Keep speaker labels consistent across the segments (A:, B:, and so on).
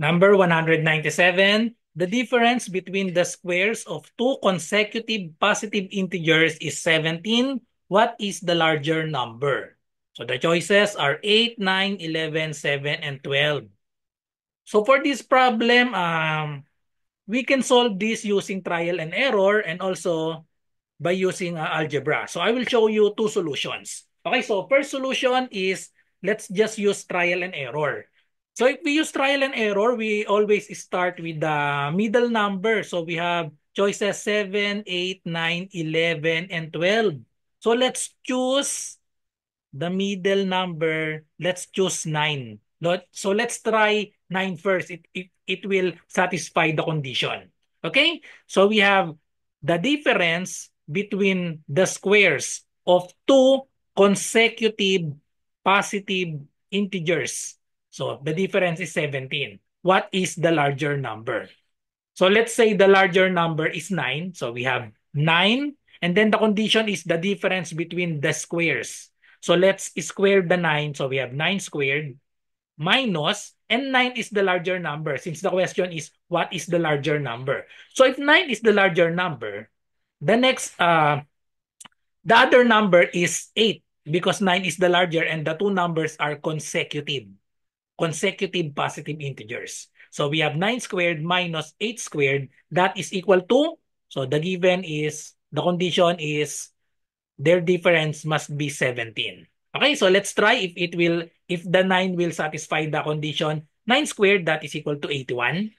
A: Number 197, the difference between the squares of two consecutive positive integers is 17. What is the larger number? So the choices are 8, 9, 11, 7, and 12. So for this problem, we can solve this using trial and error and also by using algebra. So I will show you two solutions. Okay, so first solution is let's just use trial and error. So if we use trial and error, we always start with the middle number. So we have choices 7, 8, 9, 11, and 12. So let's choose the middle number. Let's choose 9. So let's try 9 first. It will satisfy the condition. Okay? So we have the difference between the squares of two consecutive positive integers. So the difference is 17. What is the larger number? So let's say the larger number is 9. So we have 9. And then the condition is the difference between the squares. So let's square the 9. So we have 9 squared minus, and 9 is the larger number since the question is what is the larger number. So if 9 is the larger number, the next, the other number is 8 because 9 is the larger and the two numbers are consecutive positive integers. So we have 9 squared minus 8 squared. That is equal to, so the given is, the condition is their difference must be 17. Okay, so let's try if the 9 will satisfy the condition. 9 squared, that is equal to 81.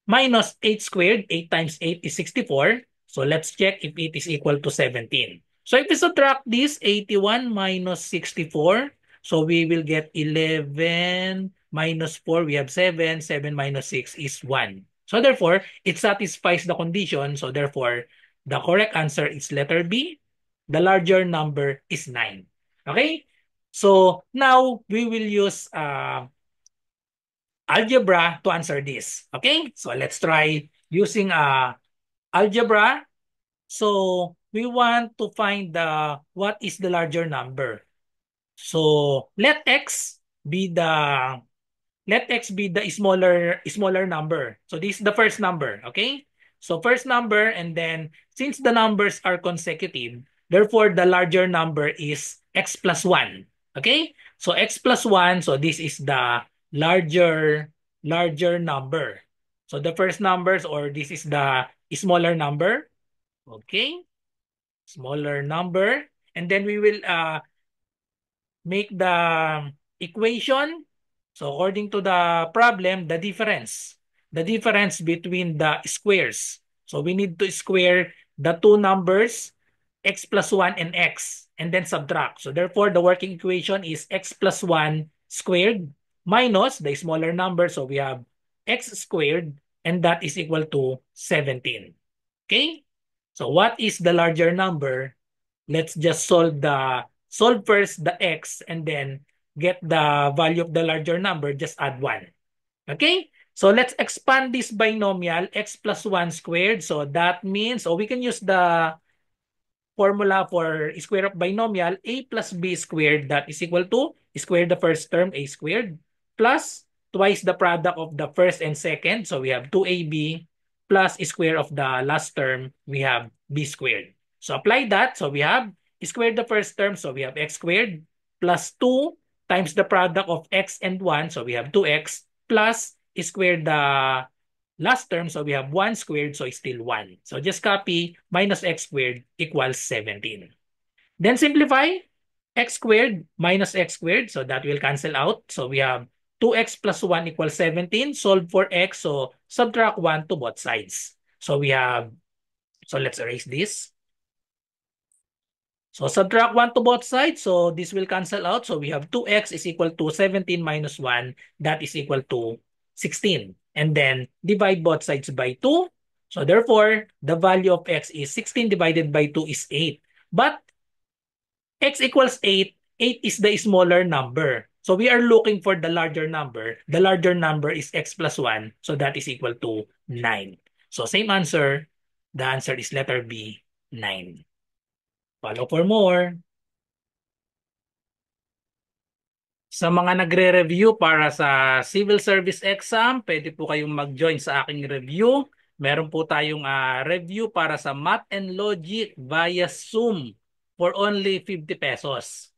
A: Minus 8 squared, 8 times 8 is 64. So let's check if it is equal to 17. So if we subtract this, 81 minus 64, so we will get 11 minus 4, we have 7. 7 minus 6 is 1. So therefore, it satisfies the condition. So therefore, the correct answer is letter B. The larger number is 9. Okay? So now we will use algebra to answer this. Okay? So let's try using algebra. So we want to find the what is the larger number. So let x be the smaller number. So this is the first number, okay? So first number, and then since the numbers are consecutive, therefore the larger number is x plus 1. Okay? So x plus 1, so this is the larger number. So the first numbers, or this is the smaller number. Okay? Smaller number. And then we will make the equation. So according to the problem, the difference between the squares. So we need to square the two numbers, x plus 1 and x, and then subtract. So therefore, the working equation is x plus 1 squared minus the smaller number. So we have x squared, and that is equal to 17. Okay? So what is the larger number? Let's just solve first the x and then get the value of the larger number, just add 1. Okay? So let's expand this binomial, x plus 1 squared. So that means, so we can use the formula for square of binomial, a plus b squared, that is equal to square the first term, a squared, plus twice the product of the first and second. So we have 2ab plus square of the last term, we have b squared. So apply that. So we have squared the first term, so we have x squared plus 2 times the product of x and 1. So we have 2x plus square the last term, so we have 1 squared, so it's still 1. So just copy minus x squared equals 17. Then simplify x squared minus x squared, so that will cancel out. So we have 2x plus 1 equals 17. Solve for x, so subtract 1 to both sides. So we have, so let's erase this. So subtract 1 to both sides, so this will cancel out. So we have 2x is equal to 17 minus 1, that is equal to 16. And then divide both sides by 2. So therefore, the value of x is 16 divided by 2 is 8. But x equals 8, 8 is the smaller number. So we are looking for the larger number. The larger number is x plus 1, so that is equal to 9. So same answer, the answer is letter B, 9. Follow for more. Sa mga nagre-review para sa civil service exam, pwede po kayong mag-join sa aking review. Meron po tayong review para sa Math and Logic via Zoom for only 50 pesos.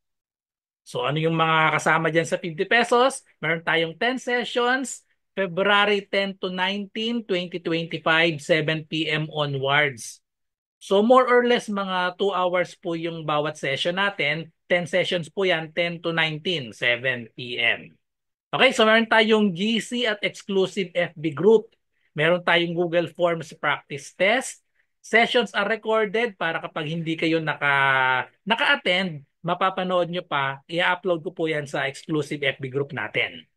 A: So ano yung mga kasama dyan sa 50 pesos? Meron tayong 10 sessions, February 10 to 19, 2025, 7 p.m. onwards. So more or less mga 2 hours po yung bawat session natin. 10 sessions po yan, 10 to 19, 7 p.m. Okay, so meron tayong GC at exclusive FB group. Meron tayong Google Forms practice test. Sessions are recorded para kapag hindi kayo naka-attend, mapapanood nyo pa, i-upload ko po yan sa exclusive FB group natin.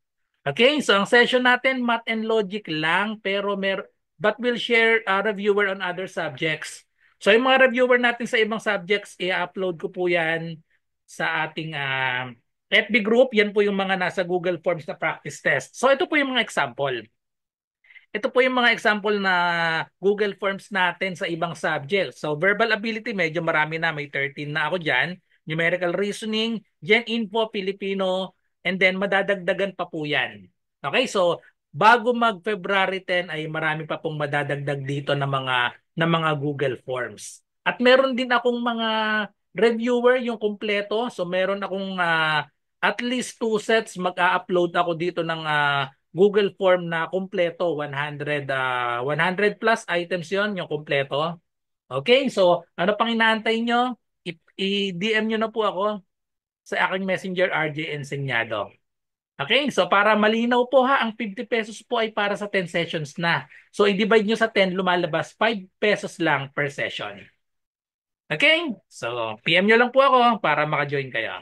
A: Okay, so ang session natin, math and logic lang, pero but we'll share reviewer on other subjects. So yung mga reviewer natin sa ibang subjects, i-upload ko po yan sa ating FB group. Yan po yung mga nasa Google Forms na practice test. So ito po yung mga example. Ito po yung mga example na Google Forms natin sa ibang subjects. So verbal ability, medyo marami na. May 13 na ako dyan. Numerical reasoning, Gen Info, Filipino, and then madadagdagan pa po yan. Okay, so bago mag February 10 ay marami pa pong madadagdag dito na mga Google Forms. At meron din akong mga reviewer yung kumpleto. So meron akong at least 2 sets mag-a-upload ako dito ng Google Form na kumpleto, 100 plus items yon yung kumpleto. Okay, so ano pang inaantay nyo? I-DM nyo na po ako sa aking Messenger RJ Enseñado. Okay, so para malinaw po ha, ang 50 pesos po ay para sa 10 sessions na. So i-divide nyo sa 10, lumalabas 5 pesos lang per session. Okay, so PM nyo lang po ako para maka-join kayo.